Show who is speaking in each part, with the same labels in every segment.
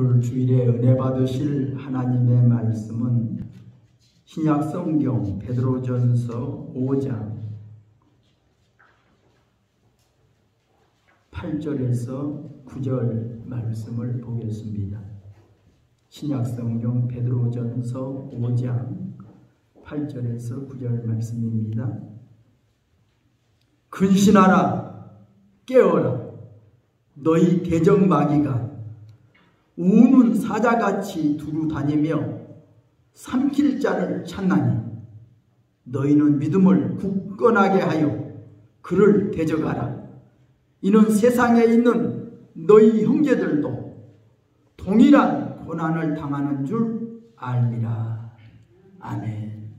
Speaker 1: 오늘 주일에 은혜 받으실 하나님의 말씀은 신약 성경 베드로전서 5장 8절에서 9절 말씀을 보겠습니다. 신약 성경 베드로전서 5장 8절에서 9절 말씀입니다. 근신하라, 깨어라. 너희 대적 마귀가 우는 사자같이 두루 다니며 삼킬 자를 찾나니 너희는 믿음을 굳건하게 하여 그를 대적하라. 이는 세상에 있는 너희 형제들도 동일한 고난을 당하는 줄 알미라. 아멘.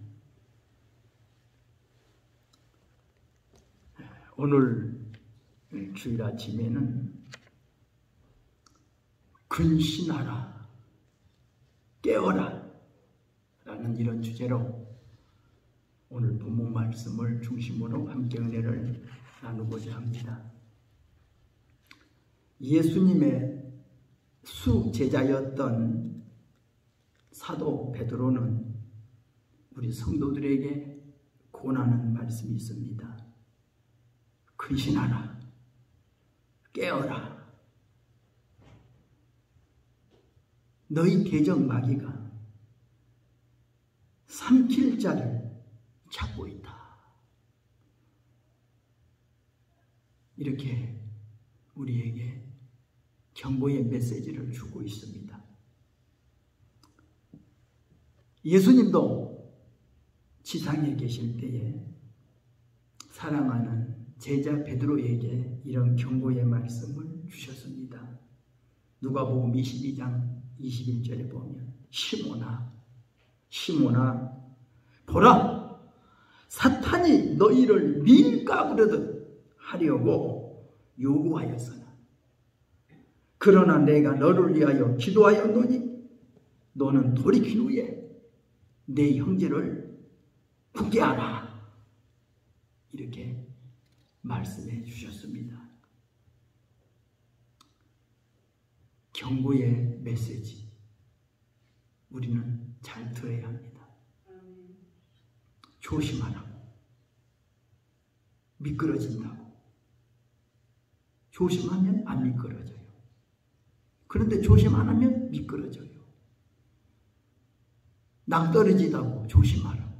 Speaker 1: 오늘 주일 아침에는 근신하라, 깨어라 라는 이런 주제로 오늘 본문 말씀을 중심으로 함께 은혜를 나누고자 합니다. 예수님의 수제자였던 사도 베드로는 우리 성도들에게 권하는 말씀이 있습니다. 근신하라, 깨어라. 너희 대적 마귀가 삼킬 자를 찾고 있다. 이렇게 우리에게 경고의 메시지를 주고 있습니다. 예수님도 지상에 계실 때에 사랑하는 제자 베드로에게 이런 경고의 말씀을 주셨습니다. 누가복음 22장 21절에 보면 시몬아 보라, 사탄이 너희를 밀가부르듯 하려고 요구하였으나 그러나 내가 너를 위하여 기도하였노니 너는 돌이킨 후에 내 형제를 구제하라. 이렇게 말씀해 주셨습니다. 경고의 메시지 우리는 잘 들어야 합니다. 조심하라고. 미끄러진다고. 조심하면 안 미끄러져요. 그런데 조심 안 하면 미끄러져요. 낭떠러지다고 조심하라고.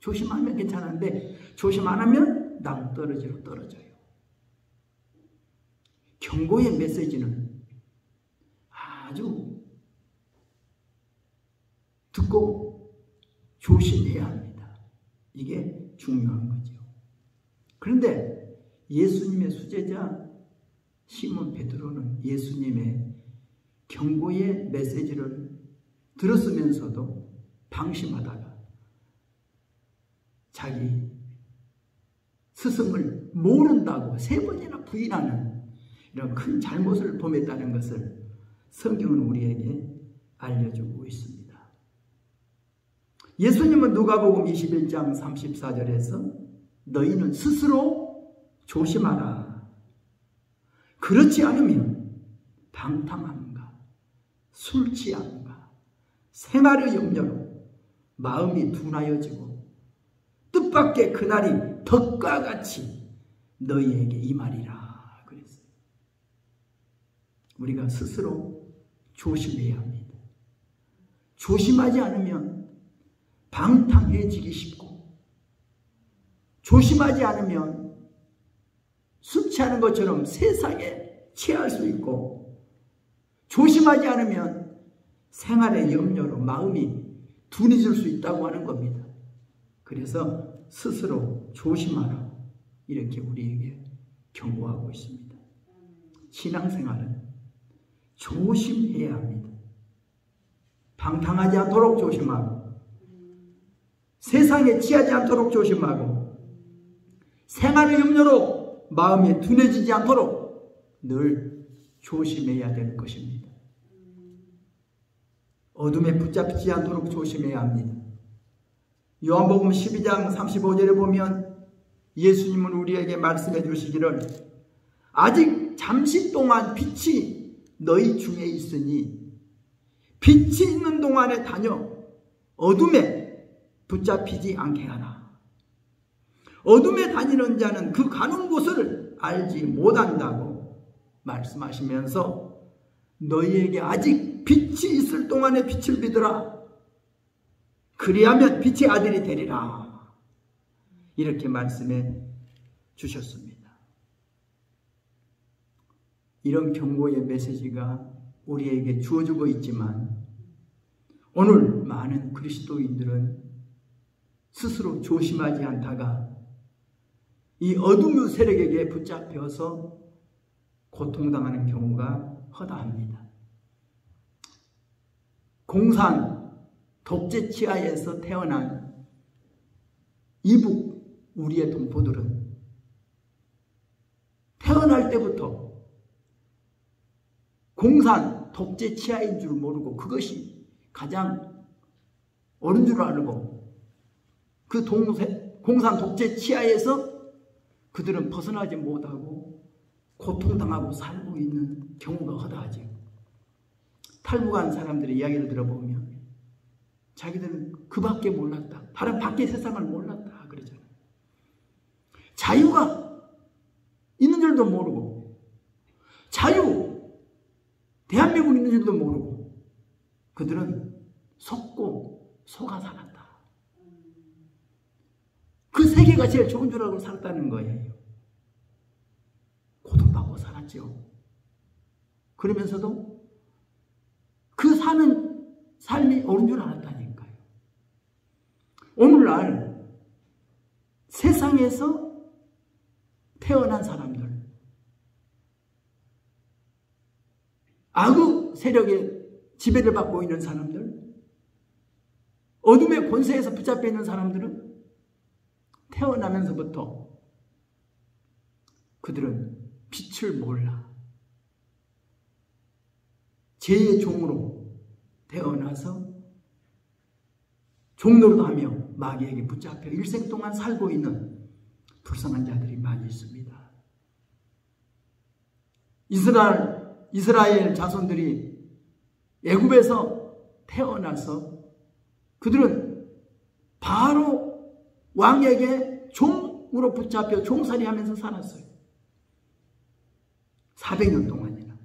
Speaker 1: 조심하면 괜찮은데 조심 안 하면 낭떠러지로 떨어져요. 경고의 메시지는 아주 듣고 조심해야 합니다. 이게 중요한 거죠. 그런데 예수님의 수제자 시몬 베드로는 예수님의 경고의 메시지를 들었으면서도 방심하다가 자기 스승을 모른다고 3번이나 부인하는 이런 큰 잘못을 범했다는 것을 성경은 우리에게 알려주고 있습니다. 예수님은 누가복음 21장 34절에서 너희는 스스로 조심하라. 그렇지 않으면 방탕함과 술 취함과 생활의 염려로 마음이 둔하여지고 뜻밖의 그날이 덕과 같이 너희에게 임하리라 그랬어요. 우리가 스스로 조심해야 합니다. 조심하지 않으면 방탕해지기 쉽고, 조심하지 않으면 술 취하는 것처럼 세상에 취할 수 있고, 조심하지 않으면 생활의 염려로 마음이 둔해질 수 있다고 하는 겁니다. 그래서 스스로 조심하라 이렇게 우리에게 경고하고 있습니다. 신앙생활은 조심해야 합니다. 방탕하지 않도록 조심하고, 세상에 취하지 않도록 조심하고, 생활의 염려로 마음이 둔해지지 않도록 늘 조심해야 될 것입니다. 어둠에 붙잡히지 않도록 조심해야 합니다. 요한복음 12장 35절에 보면 예수님은 우리에게 말씀해 주시기를 아직 잠시 동안 빛이 너희 중에 있으니 빛이 있는 동안에 다녀 어둠에 붙잡히지 않게 하라. 어둠에 다니는 자는 그 가는 곳을 알지 못한다고 말씀하시면서 너희에게 아직 빛이 있을 동안에 빛을 비더라. 그리하면 빛의 아들이 되리라. 이렇게 말씀해 주셨습니다. 이런 경고의 메시지가 우리에게 주어지고 있지만 오늘 많은 그리스도인들은 스스로 조심하지 않다가 이 어둠의 세력에게 붙잡혀서 고통당하는 경우가 허다합니다. 공산 독재 치하에서 태어난 이북 우리의 동포들은 태어날 때부터 공산 독재 치하인 줄 모르고 그것이 가장 옳은 줄 알고 그 공산 독재 치하에서 그들은 벗어나지 못하고 고통당하고 살고 있는 경우가 허다하죠. 탈북한 사람들의 이야기를 들어보면 자기들은 그 밖에 몰랐다. 다른 밖의 세상을 몰랐다. 그러잖아요. 자유가 있는 줄도 모르고 대한민국 있는 줄도 모르고 그들은 속고 속아 살았다. 그 세계가 제일 좋은 줄 알고 살았다는 거예요. 고통받고 살았죠. 그러면서도 그 사는 삶이 옳은 줄 알았다니까요. 오늘날 세상에서 태어난 사람들, 악의 세력의 지배를 받고 있는 사람들, 어둠의 권세에서 붙잡혀 있는 사람들은 태어나면서부터 그들은 빛을 몰라. 죄의 종으로 태어나서 종노릇하며 마귀에게 붙잡혀 일생 동안 살고 있는 불쌍한 자들이 많이 있습니다. 이스라엘 자손들이 애굽에서 태어나서 그들은 바로 왕에게 종으로 붙잡혀 종살이하면서 살았어요. 400년 동안이나.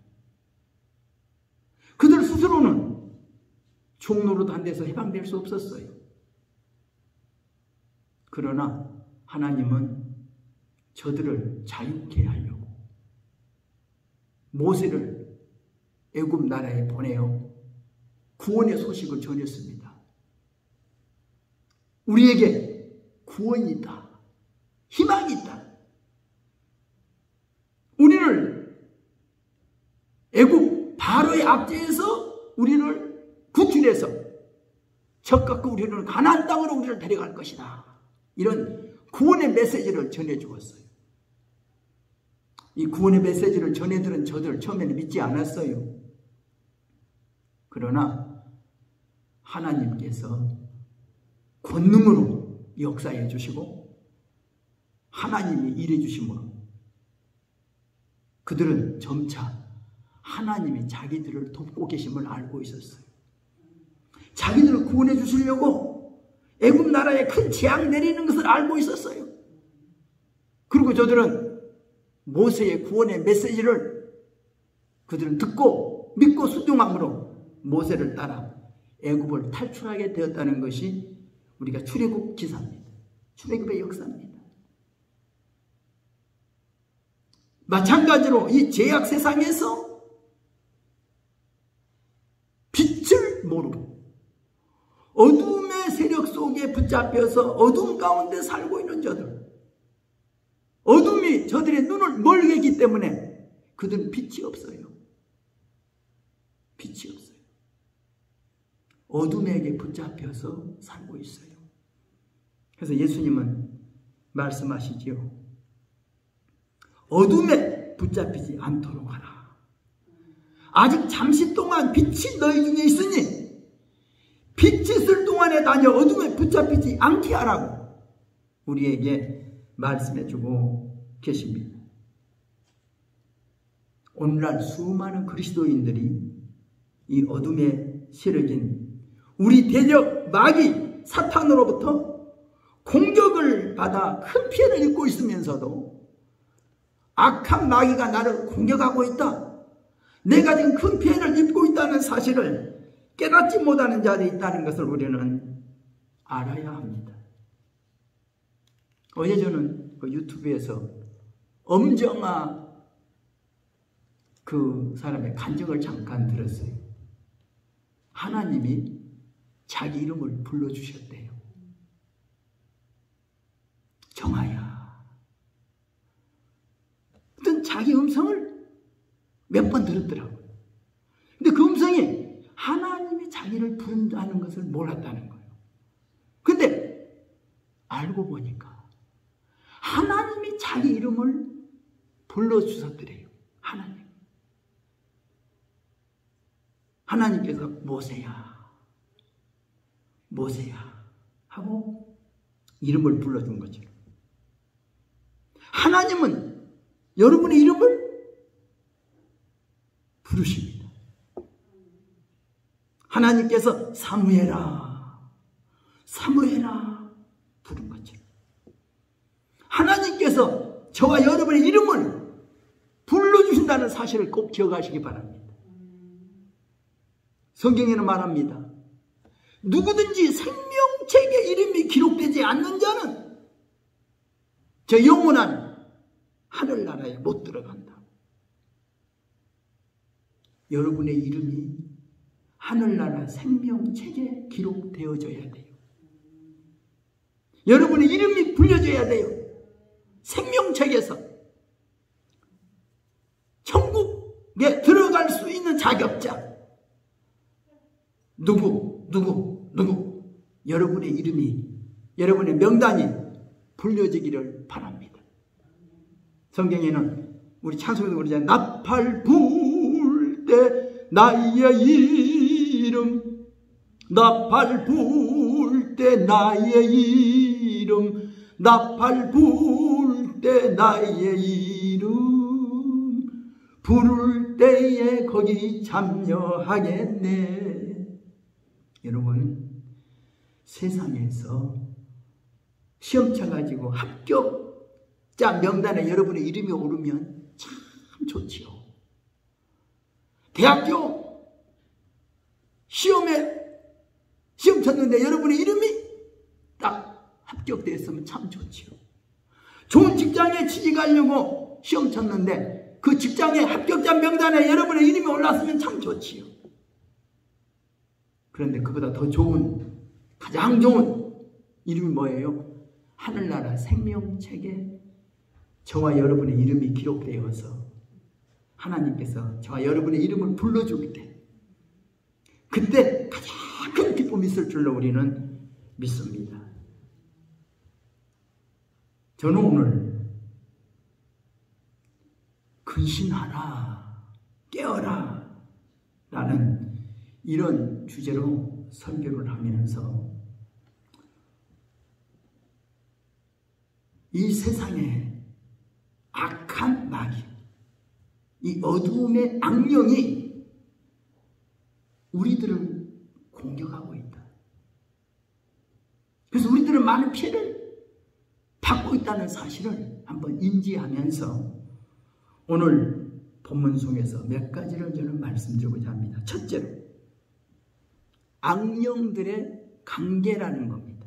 Speaker 1: 그들 스스로는 종노릇 한 데서 해방될 수 없었어요. 그러나 하나님은 저들을 자유케 하려고 모세를 애굽 나라에 보내어 구원의 소식을 전했습니다. 우리에게 구원이 있다. 희망이 있다. 우리를 애굽 바로의 압제에서 우리를 구출해서 적갖고 우리를 가나안 땅으로 우리를 데려갈 것이다. 이런 구원의 메시지를 전해주었어요. 이 구원의 메시지를 전해들은 저들 처음에는 믿지 않았어요. 그러나 하나님께서 권능으로 역사해 주시고 하나님이 일해 주심으로 그들은 점차 하나님이 자기들을 돕고 계심을 알고 있었어요. 자기들을 구원해 주시려고 애굽 나라에 큰 재앙 내리는 것을 알고 있었어요. 그리고 저들은 모세의 구원의 메시지를 그들은 듣고 믿고 순종함으로 모세를 따라 애굽을 탈출하게 되었다는 것이 우리가 출애굽 기사입니다. 출애굽의 역사입니다. 마찬가지로 이 죄악 세상에서 빛을 모르고 어둠의 세력 속에 붙잡혀서 어둠 가운데 살고 있는 저들, 어둠이 저들의 눈을 멀게 했기 때문에 그들은 빛이 없어요. 빛이 없어요. 어둠에게 붙잡혀서 살고 있어요. 그래서 예수님은 말씀하시지요. 어둠에 붙잡히지 않도록 하라. 아직 잠시 동안 빛이 너희 중에 있으니 빛이 있을 동안에 다녀 어둠에 붙잡히지 않게 하라고 우리에게 말씀해주고 계십니다. 오늘날 수많은 그리스도인들이 이 어둠의 세력인 우리 대적 마귀 사탄으로부터 공격을 받아 큰 피해를 입고 있으면서도 악한 마귀가 나를 공격하고 있다, 내가 지금 큰 피해를 입고 있다는 사실을 깨닫지 못하는 자들이 있다는 것을 우리는 알아야 합니다. 어제 저는 그 유튜브에서 엄정아 그 사람의 간증을 잠깐 들었어요. 하나님이 자기 이름을 불러주셨대요. 정아야. 어떤 자기 음성을 몇 번 들었더라고요. 근데 그 음성이 하나님이 자기를 부른다는 것을 몰랐다는 거예요. 근데 알고 보니까 하나님이 자기 이름을 불러주셨더래요. 하나님께서 모세야, 모세야 하고 이름을 불러준 거죠. 하나님은 여러분의 이름을 부르십니다. 하나님께서 사무엘아, 사무엘아 부른 거죠. 하나님께서 저와 여러분의 이름을 불러주신다는 사실을 꼭 기억하시기 바랍니다. 성경에는 말합니다. 누구든지 생명책에 이름이 기록되지 않는 자는 저 영원한 하늘나라에 못 들어간다. 여러분의 이름이 하늘나라 생명책에 기록되어져야 돼요. 여러분의 이름이 불려져야 돼요. 생명책에서 천국에 들어갈 수 있는 자격자. 누구 여러분의 이름이, 여러분의 명단이 불려지기를 바랍니다. 성경에는 우리 찬송에도 그러잖아요. 나팔 불 때 나의 이름, 나팔 불 때 나의 이름, 나팔 불 때 나의 이름, 부를 때에 거기 참여하겠네. 여러분, 세상에서 시험 쳐가지고 합격자 명단에 여러분의 이름이 오르면 참 좋지요. 대학교 시험에 시험 쳤는데 여러분의 이름이 딱 합격되었으면 참 좋지요. 좋은 직장에 취직하려고 시험 쳤는데 그 직장의 합격자 명단에 여러분의 이름이 올랐으면 참 좋지요. 그런데 그보다 더 좋은, 가장 좋은 이름이 뭐예요? 하늘나라 생명책에 저와 여러분의 이름이 기록되어서 하나님께서 저와 여러분의 이름을 불러주기 때 그때 가장 큰 기쁨이 있을 줄로 우리는 믿습니다. 저는 오늘 근신하라, 깨어라 라는 이런 주제로 설교를 하면서 이 세상에 악한 마귀, 이 어두움의 악령이 우리들을 공격하고 있다. 그래서 우리들은 많은 피해를 받고 있다는 사실을 한번 인지하면서 오늘 본문 속에서 몇 가지를 저는 말씀드리고자 합니다. 첫째로, 악령들의 관계라는 겁니다.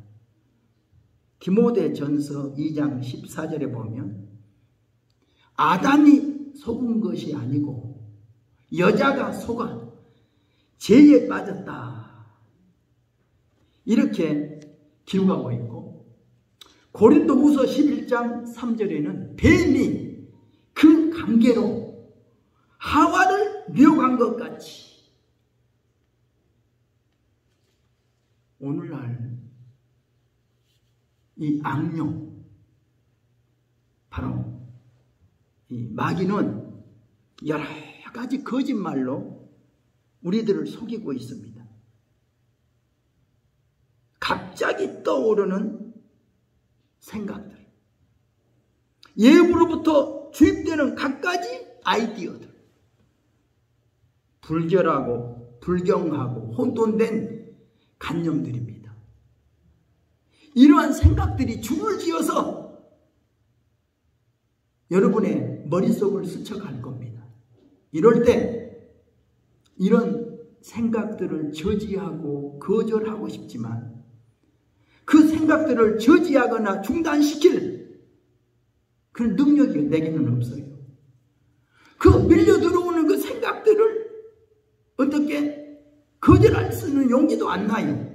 Speaker 1: 디모데전서 2장 14절에 보면 아담이 속은 것이 아니고 여자가 속아 죄에 빠졌다, 이렇게 기록하고 있고, 고린도후서 11장 3절에는 뱀이 그 관계로 하와를 미혹한 것 같이 오늘날 이 악령, 바로 이 마귀는 여러 가지 거짓말로 우리들을 속이고 있습니다. 갑자기 떠오르는 생각들, 예부로부터 주입되는 갖가지 아이디어들, 불결하고 불경하고 혼돈된 관념들입니다. 이러한 생각들이 줄을 지어서 여러분의 머릿속을 스쳐갈 겁니다. 이럴 때 이런 생각들을 저지하고 거절하고 싶지만 그 생각들을 저지하거나 중단시킬 그런 능력이 내게는 없어요. 그 밀려 들어오는 그 생각들을 어떻게 거절할 수 있는 용기도 안 나요.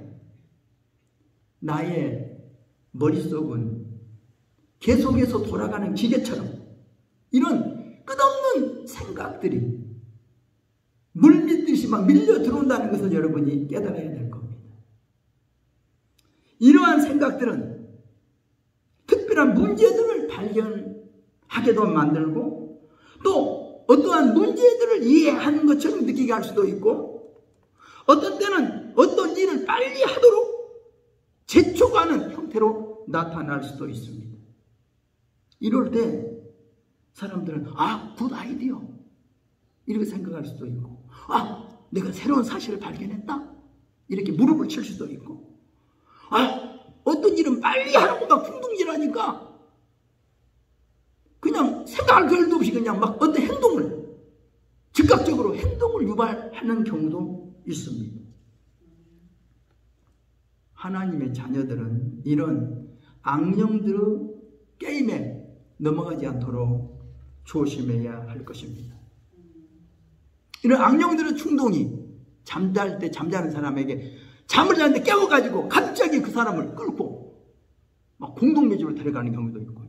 Speaker 1: 나의 머릿속은 계속해서 돌아가는 기계처럼 이런 끝없는 생각들이 물밀듯이 막 밀려 들어온다는 것을 여러분이 깨달아야 될 겁니다. 이러한 생각들은 특별한 문제들을 발견하게도 만들고 또 어떠한 문제들을 이해하는 것처럼 느끼게 할 수도 있고 어떤 때는 어떤 일을 빨리 하도록 재촉하는 형태로 나타날 수도 있습니다. 이럴 때 사람들은 굿 아이디어 이렇게 생각할 수도 있고 내가 새로운 사실을 발견했다 이렇게 무릎을 칠 수도 있고 어떤 일은 빨리 하라고 막 풍둥질하니까 그냥 생각할 겨를도 없이 그냥 막 어떤 행동을 즉각적으로 행동을 유발하는 경우도 있습니다. 하나님의 자녀들은 이런 악령들의 게임에 넘어가지 않도록 조심해야 할 것입니다. 이런 악령들의 충동이 잠잘 때 잠자는 사람에게 잠을 자는데 깨워가지고 갑자기 그 사람을 끌고 막 공동묘지로 데려가는 경우도 있고요.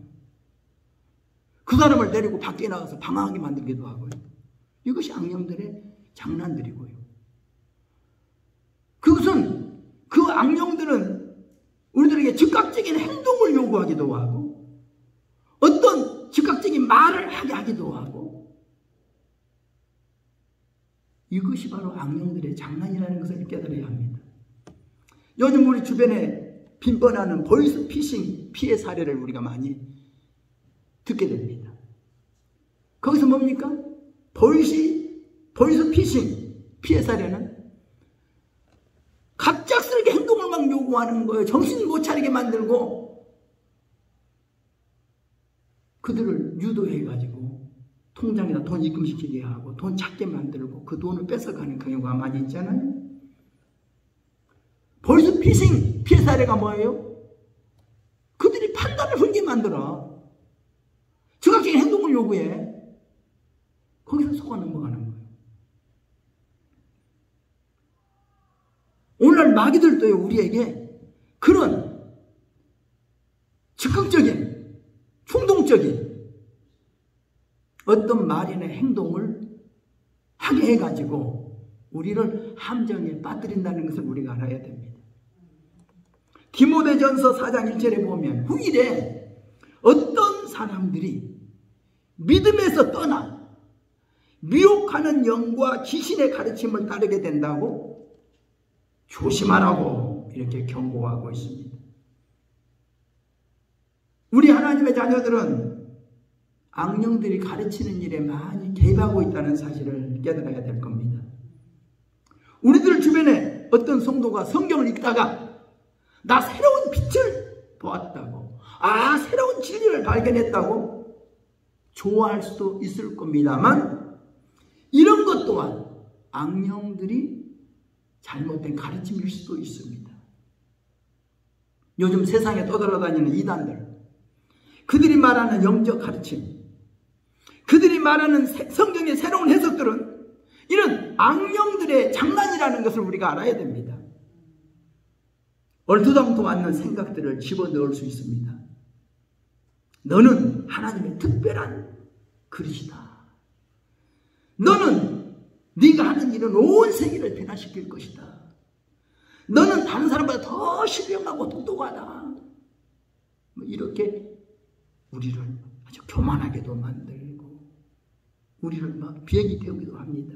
Speaker 1: 그 사람을 데리고 밖에 나가서 방황하게 만들기도 하고요. 이것이 악령들의 장난들이고요. 그것은 그 악령들은 우리들에게 즉각적인 행동을 요구하기도 하고 어떤 즉각적인 말을 하게 하기도 하고 이것이 바로 악령들의 장난이라는 것을 깨달아야 합니다. 요즘 우리 주변에 빈번하는 보이스피싱 피해 사례를 우리가 많이 듣게 됩니다. 거기서 뭡니까? 보이스피싱 피해 사례는 갑작스럽게 행동을 막 요구하는 거예요. 정신 못 차리게 만들고 그들을 유도해가지고 통장에다 돈 입금시키게 하고 돈 찾게 만들고 그 돈을 뺏어가는 경우가 많이 있잖아요. 보이스피싱 피해 사례가 뭐예요? 그들이 판단을 흐리게 만들어. 즉각적인 행동을 요구해. 거기서 속아 넘어가는 거예요. 오늘날 마귀들도요, 우리에게 그런 즉각적인, 충동적인 어떤 말이나 행동을 하게 해가지고 우리를 함정에 빠뜨린다는 것을 우리가 알아야 됩니다. 디모데전서 4장 1절에 보면 후일에 어떤 사람들이 믿음에서 떠나 미혹하는 영과 귀신의 가르침을 따르게 된다고 조심하라고 이렇게 경고하고 있습니다. 우리 하나님의 자녀들은 악령들이 가르치는 일에 많이 개입하고 있다는 사실을 깨달아야 될 겁니다. 우리들 주변에 어떤 성도가 성경을 읽다가 나 새로운 빛을 보았다고, 새로운 진리를 발견했다고 좋아할 수도 있을 겁니다만 이런 것 또한 악령들이 잘못된 가르침일 수도 있습니다. 요즘 세상에 떠돌아다니는 이단들, 그들이 말하는 영적 가르침, 그들이 말하는 성경의 새로운 해석들은 이런 악령들의 장난이라는 것을 우리가 알아야 됩니다. 얼토당토 않는 생각들을 집어넣을 수 있습니다. 너는 하나님의 특별한 그릇이다. 너는 네가 하는 일은 온 세계를 변화시킬 것이다. 너는 다른 사람보다 더 신령하고 똑똑하다. 이렇게 우리를 아주 교만하게도 만들고 우리를 막 비행기 태우기도 합니다.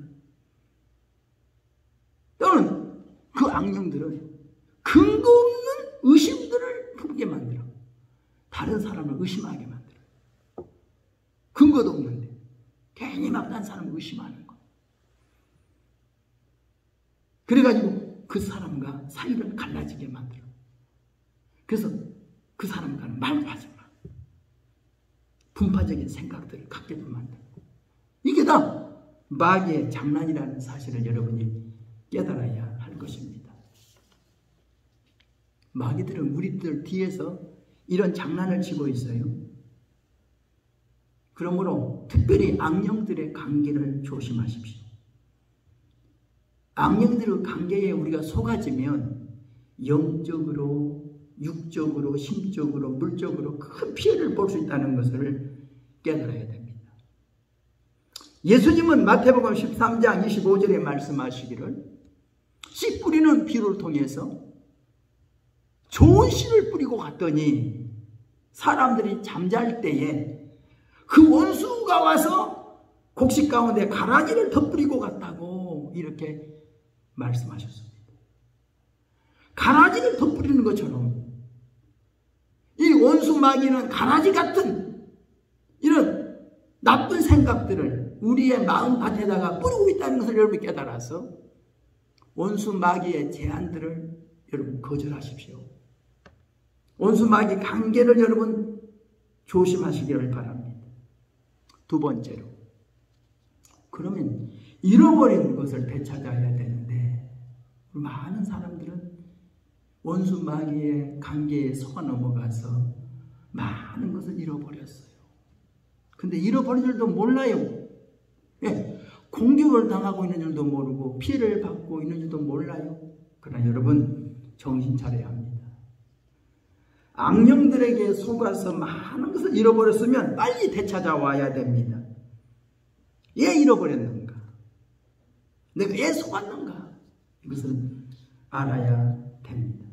Speaker 1: 또는 그 악령들은 근거 없는 의심들을 품게 만들어. 다른 사람을 의심하게 만들어. 근거도 없는데 괜히 막 다른 사람을 의심하는 거. 그래가지고 그 사람과 사이를 갈라지게 만들어. 그래서 그 사람과는 말도 하지 마. 분파적인 생각들을 갖게도 만들고. 이게 다 마귀의 장난이라는 사실을 여러분이 깨달아야 할 것입니다. 마귀들은 우리들 뒤에서 이런 장난을 치고 있어요. 그러므로 특별히 악령들의 관계를 조심하십시오. 악령들의 관계에 우리가 속아지면 영적으로, 육적으로, 심적으로, 물적으로 큰 피해를 볼 수 있다는 것을 깨달아야 됩니다. 예수님은 마태복음 13장 25절에 말씀하시기를 씨 뿌리는 비를 통해서 좋은 씨를 뿌리고 갔더니 사람들이 잠잘 때에 그 원수가 와서 곡식 가운데 가라지를 덧뿌리고 갔다고 이렇게 말씀하셨습니다. 가라지를 덧뿌리는 것처럼 이 원수 마귀는 가라지 같은 이런 나쁜 생각들을 우리의 마음밭에다가 뿌리고 있다는 것을 여러분이 깨달아서 원수 마귀의 제안들을 여러분 거절하십시오. 원수 마귀 관계를 여러분 조심하시기를 바랍니다. 두 번째로, 그러면 잃어버린 것을 되찾아야 되는데 많은 사람들은 원수 마귀의 관계에 속아 넘어가서 많은 것을 잃어버렸어요. 근데 잃어버린 줄도 몰라요. 예, 공격을 당하고 있는 줄도 모르고 피해를 받고 있는 줄도 몰라요. 그러나 여러분 정신 차려야 합니다. 악령들에게 속아서 많은 것을 잃어버렸으면 빨리 되찾아와야 됩니다. 왜 잃어버렸는가? 내가 왜 속았는가? 이것을 알아야 됩니다.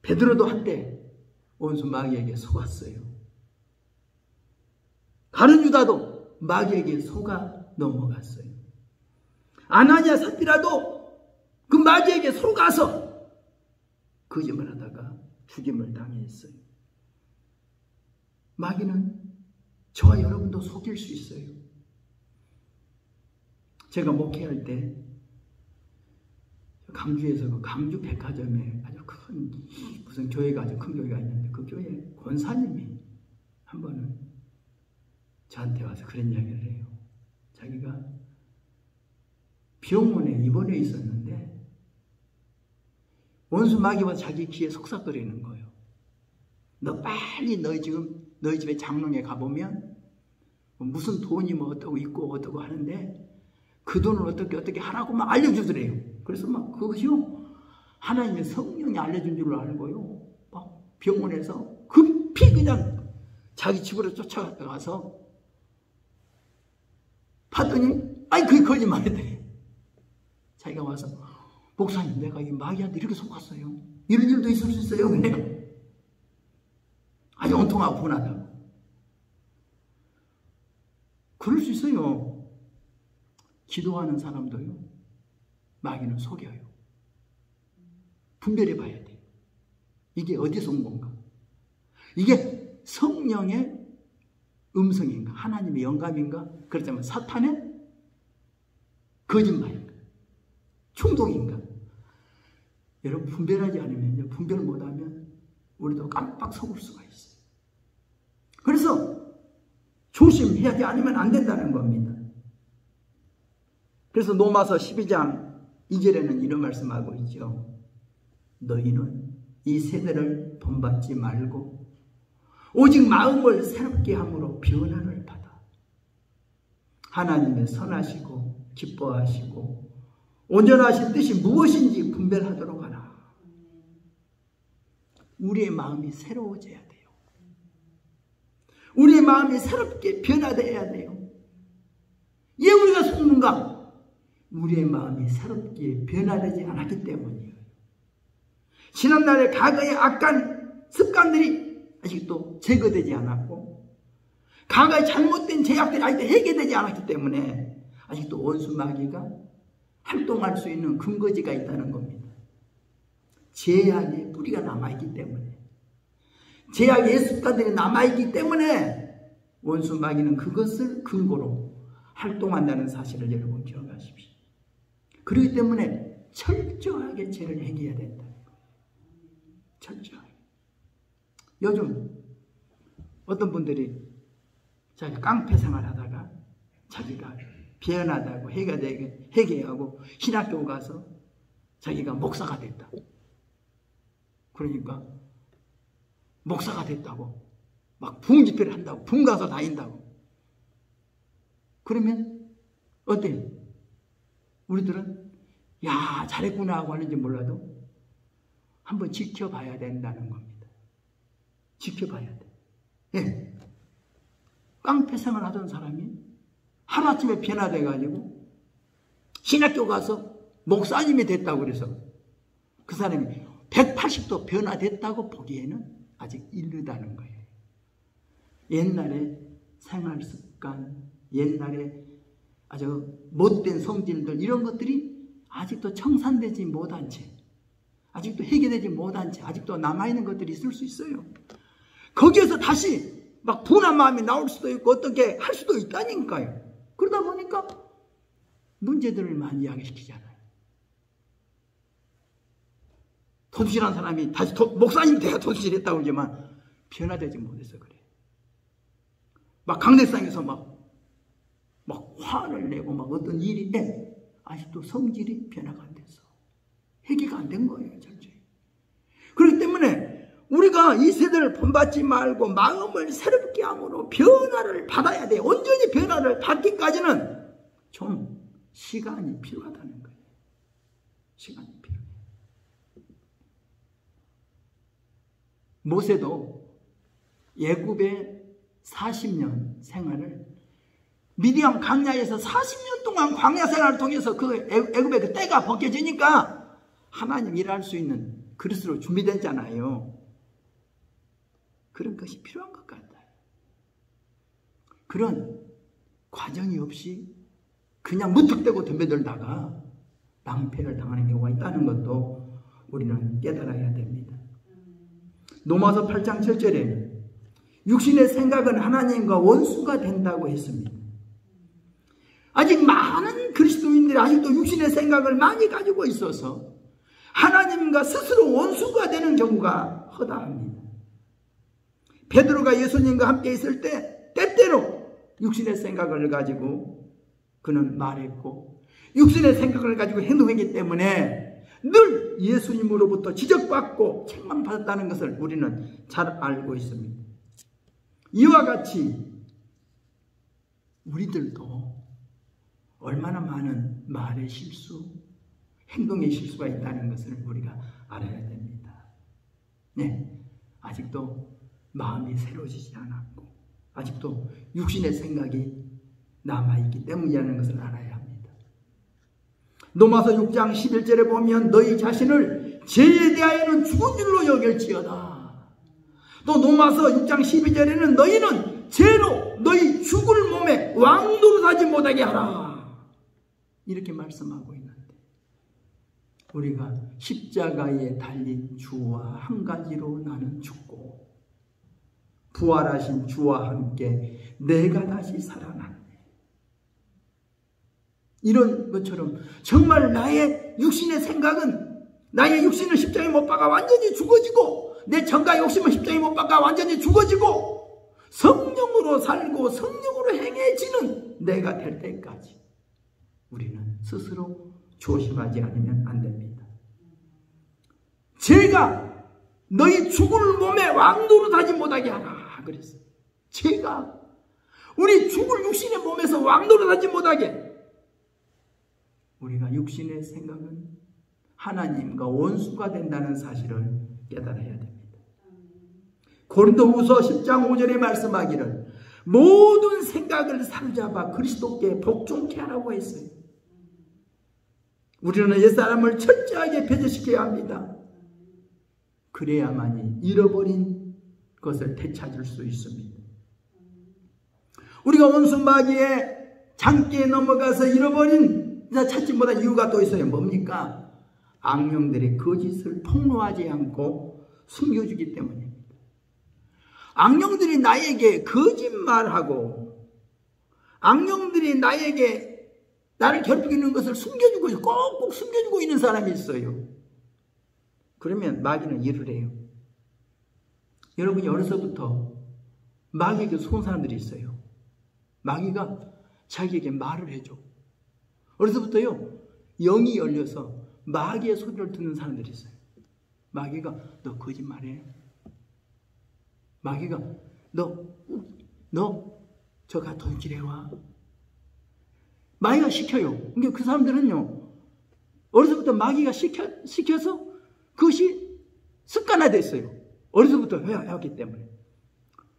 Speaker 1: 베드로도 한때 원수 마귀에게 속았어요. 가룟 유다도 마귀에게 속아 넘어갔어요. 아나니아 삽비라도 그 마귀에게 속아서 거짓말하다가 죽임을 당했어요. 마귀는 저와 여러분도 속일 수 있어요. 제가 목회할 때 강주에서 그 강주 백화점에 아주 큰 무슨 교회가 아주 큰 교회가 있는데 그 교회 권사님이 한 번은 저한테 와서 그런 이야기를 해요. 자기가 병원에 입원해 있었는데 원수 마귀와 자기 귀에 속삭거리는 거예요. 너 빨리 너희 집에 장롱에 가보면 무슨 돈이 뭐 어떠고 있고 어떠고 하는데 그 돈을 어떻게 하라고 막 알려주더래요. 그래서 막 그것이요 하나님의 성령이 알려준 줄로 알고요. 막 병원에서 급히 그냥 자기 집으로 쫓아가서 봤더니 아니 그게 거짓말이래. 자기가 와서 목사님 내가 이 마귀한테 이렇게 속았어요. 이런 일도 있을 수 있어요. 그래요. 아주 온통하고 분하다고. 그럴 수 있어요. 기도하는 사람도요. 마귀는 속여요. 분별해 봐야 돼요. 이게 어디서 온 건가? 이게 성령의 음성인가? 하나님의 영감인가? 그렇다면 사탄의 거짓말인가? 충동인가? 여러분 분별하지 않으면 분별 못하면 우리도 깜빡 속을 수가 있어요. 그래서 조심하지 않으면 안 된다는 겁니다. 그래서 로마서 12장 2절에는 이런 말씀하고 있죠. 너희는 이 세대를 본받지 말고 오직 마음을 새롭게 함으로 변화를 받아 하나님의 선하시고 기뻐하시고 온전하신 뜻이 무엇인지 분별하도록 하라. 우리의 마음이 새로워져야 돼요. 우리의 마음이 새롭게 변화되어야 돼요. 왜 우리가 속는가? 우리의 마음이 새롭게 변화되지 않았기 때문이에요. 지난날의 과거의 악한 습관들이 아직도 제거되지 않았고 과거의 잘못된 죄악들이 아직도 해결되지 않았기 때문에 아직도 원수 마귀가 활동할 수 있는 근거지가 있다는 겁니다. 죄악의 뿌리가 남아있기 때문에 죄악의 습관들이 남아있기 때문에 원수 마귀는 그것을 근거로 활동한다는 사실을 여러분 기억하십시오. 그렇기 때문에 철저하게 죄를 행해야 된다. 철저하게. 요즘 어떤 분들이 자기 깡패 생활하다가 자기가 변하다고 회개하고 신학교 가서 자기가 목사가 됐다. 그러니까 목사가 됐다고 막 부흥집회를 한다고 부흥가서 다닌다고. 그러면 어때요? 우리들은 야 잘했구나 하고 하는지 몰라도 한번 지켜봐야 된다는 겁니다. 지켜봐야 돼. 예. 깡패 생활 하던 사람이 하루아침에 변화돼가지고 신학교 가서 목사님이 됐다고 그래서 그 사람이 180도 변화됐다고 보기에는 아직 이르다는 거예요. 옛날에 생활 습관, 옛날에 아주 못된 성질들 이런 것들이 아직도 청산되지 못한 채, 아직도 해결되지 못한 채, 아직도 남아있는 것들이 있을 수 있어요. 거기에서 다시 막 분한 마음이 나올 수도 있고 어떻게 할 수도 있다니까요. 그러다 보니까 문제들을 많이 야기시키잖아요. 도둑질한 사람이 다시 목사님 돼야 도둑질했다고 그러지만 변화되지 못해서 그래. 막 강대상에서 막 화를 내고 막 어떤 일이 아직도 성질이 변화가 안 됐어. 해결가 안 된 거예요, 철저히. 그렇기 때문에 우리가 이 세대를 본받지 말고 마음을 새롭게 함으로 변화를 받아야 돼. 온전히 변화를 받기까지는 좀 시간이 필요하다는 거예요. 시간이 필요해. 모세도 애굽의 40년 생활을 미디안 광야에서 40년 동안 광야 생활을 통해서 그 애굽의 그 때가 벗겨지니까 하나님 일할 수 있는 그릇으로 준비됐잖아요. 그런 것이 필요한 것 같아요. 그런 과정이 없이 그냥 무턱대고 덤벼들다가 낭패를 당하는 경우가 있다는 것도 우리는 깨달아야 됩니다. 로마서 8장 7절에 육신의 생각은 하나님과 원수가 된다고 했습니다. 아직 많은 그리스도인들이 아직도 육신의 생각을 많이 가지고 있어서 하나님과 스스로 원수가 되는 경우가 허다합니다. 베드로가 예수님과 함께 있을 때 때때로 육신의 생각을 가지고 그는 말했고 육신의 생각을 가지고 행동했기 때문에 늘 예수님으로부터 지적받고 책망받았다는 것을 우리는 잘 알고 있습니다. 이와 같이 우리들도 얼마나 많은 말의 실수, 행동의 실수가 있다는 것을 우리가 알아야 됩니다. 네, 아직도 마음이 새로워지지 않았고 아직도 육신의 생각이 남아있기 때문이라는 것을 알아야 합니다. 로마서 6장 11절에 보면 너희 자신을 죄에 대하여는 죽은 줄로 여길지어다. 또 로마서 6장 12절에는 너희는 죄로 너희 죽을 몸에 왕노릇하지 못하게 하라. 이렇게 말씀하고 있는데 우리가 십자가에 달린 주와 한 가지로 나는 죽고 부활하신 주와 함께 내가 다시 살아났네. 이런 것처럼 정말 나의 육신의 생각은 나의 육신을 십자가에 못 박아 완전히 죽어지고 내 정과 욕심은 십자가에 못 박아 완전히 죽어지고 성령으로 살고 성령으로 행해지는 내가 될 때까지 우리는 스스로 조심하지 않으면 안 됩니다. 죄가 너희 죽을 몸에 왕노릇하지 못하게 하라 그랬어요. 죄가 우리 죽을 육신의 몸에서 왕노릇하지 못하게. 우리가 육신의 생각은 하나님과 원수가 된다는 사실을 깨달아야 됩니다. 고린도후서 10장 5절에 말씀하기를 모든 생각을 사로잡아 그리스도께 복종케 하라고 했어요. 우리는 옛사람을 철저하게 배제시켜야 합니다. 그래야만이 잃어버린 것을 되찾을 수 있습니다. 우리가 원수 마귀의 장기에 넘어가서 잃어버린 찾지 못한 이유가 또 있어요. 뭡니까? 악령들이 거짓을 폭로하지 않고 숨겨주기 때문입니다. 악령들이 나에게 거짓말하고 악령들이 나를 괴롭히고 있는 것을 숨겨주고 있어요. 꼭꼭 숨겨주고 있는 사람이 있어요. 그러면 마귀는 일을 해요. 여러분이 어려서부터 마귀에게 속은 사람들이 있어요. 마귀가 자기에게 말을 해줘. 어려서부터요, 영이 열려서 마귀의 소리를 듣는 사람들이 있어요. 마귀가 너 거짓말해. 마귀가 너 저가 돈질해와. 마귀가 시켜요. 그러니까 그 사람들은요, 어려서부터 마귀가 시켜서 그것이 습관화됐어요. 어려서부터 해왔기 때문에.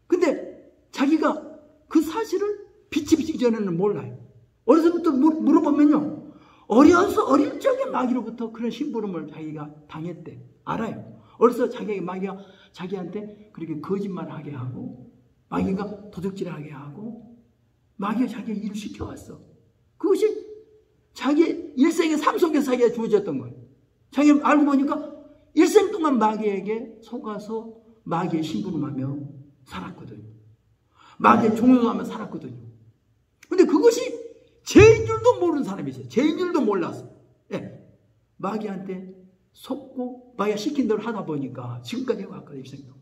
Speaker 1: 근데 자기가 그 사실을 비치비치기 전에는 몰라요. 어려서부터 물어보면요, 어릴 적에 마귀로부터 그런 심부름을 자기가 당했대. 알아요. 어려서 마귀가 자기한테 그렇게 거짓말하게 하고, 마귀가 도둑질하게 하고, 마귀가 자기가 일을 시켜왔어. 그것이 자기 일생의 삶 속에서 자기가 주어졌던 거예요. 자기가 알고 보니까 일생 동안 마귀에게 속아서 마귀의 심부름하며 살았거든요. 마귀의 종노하며 살았거든요. 근데 그것이 죄인 줄도 모르는 사람이 있어요. 죄인 줄도 몰랐어. 예. 마귀한테 속고 마귀가 시킨 대로 하다 보니까 지금까지 해왔거든요. 일생 동안.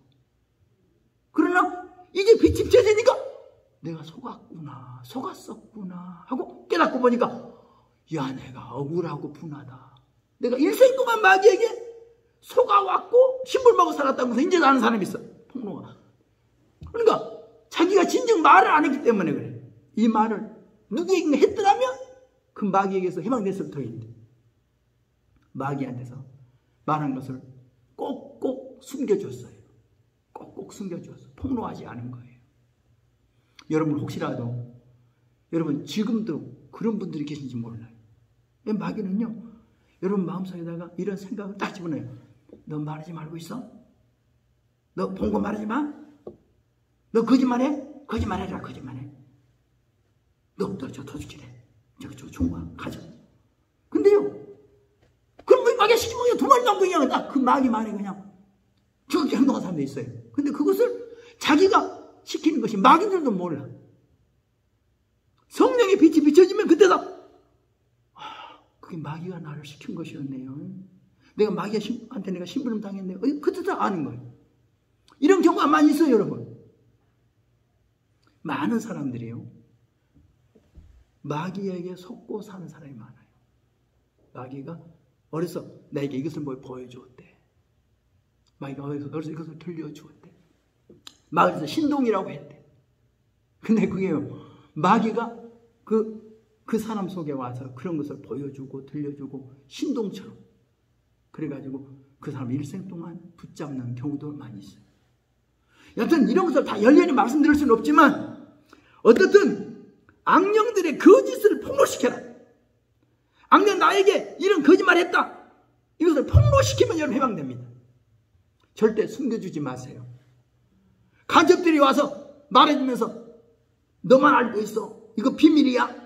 Speaker 1: 그러나 이제 빛이 비춰지니까 내가 속았었구나 하고 깨닫고 보니까, 야, 내가 억울하고 분하다. 내가 일생 동안 마귀에게 속아왔고 심부름하고 살았다고 해서 이제 아는 사람이 있어. 폭로가. 그러니까 자기가 진정 말을 안 했기 때문에 그래. 이 말을 누구에게 했더라면 그 마귀에게서 해방됐을 터인데, 마귀한테서 말한 것을 꼭꼭 숨겨줬어요. 꼭꼭 숨겨줬어. 폭로하지 않은 거예요. 여러분 혹시라도, 여러분 지금도 그런 분들이 계신지 몰라요. 마귀는요, 여러분 마음속에다가 이런 생각을 딱 집어넣어요. 너 말하지 말고 있어? 너 본 거 말하지 마? 너 거짓말해? 거짓말해라, 거짓말해. 너 저 도둑질해. 저 총과 가져. 근데요, 그럼 마귀가 시키면 두 마리 남고 그냥 딱 그 마귀 말에 그냥 저렇게 행동하는 사람도 있어요. 근데 그것을 자기가 시키는 것이 마귀들도 몰라. 성령의 빛이 비춰지면 그때다, 그게 마귀가 나를 시킨 것이었네요. 내가 마귀한테 내가 심부름 당했네요. 그때다 아는 거예요. 이런 경우가 많이 있어요, 여러분. 많은 사람들이요, 마귀에게 속고 사는 사람이 많아요. 마귀가 어려서 나에게 이것을 보여주었대. 마귀가 어려서 이것을 들려주었대. 마귀에서 신동이라고 했대. 근데 그게요, 마귀가 그 사람 속에 와서 그런 것을 보여주고 들려주고 신동처럼 그래가지고 그 사람 일생 동안 붙잡는 경우도 많이 있어요. 여튼 이런 것을 다 열렬히 말씀드릴 수는 없지만, 어떻든 악령들의 거짓을 폭로시켜라. 악령 나에게 이런 거짓말 했다, 이것을 폭로시키면 여러분 해방됩니다. 절대 숨겨주지 마세요. 간첩들이 와서 말해주면서 너만 알고 있어, 이거 비밀이야,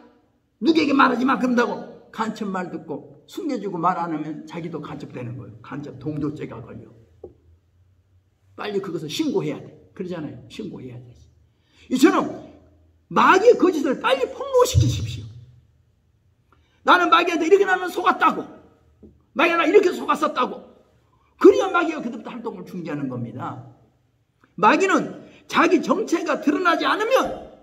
Speaker 1: 누구에게 말하지 마, 그런다고 간첩 말 듣고 숨겨주고 말 안 하면 자기도 간첩되는 거예요. 간첩 동조죄가 걸려. 빨리 그것을 신고해야 돼. 그러잖아요. 신고해야 돼. 이처럼 마귀의 거짓을 빨리 폭로시키십시오. 나는 마귀한테 이렇게 나는 속았다고, 마귀가 나 이렇게 속았었다고. 그래야 마귀가 그때부터 활동을 중지하는 겁니다. 마귀는 자기 정체가 드러나지 않으면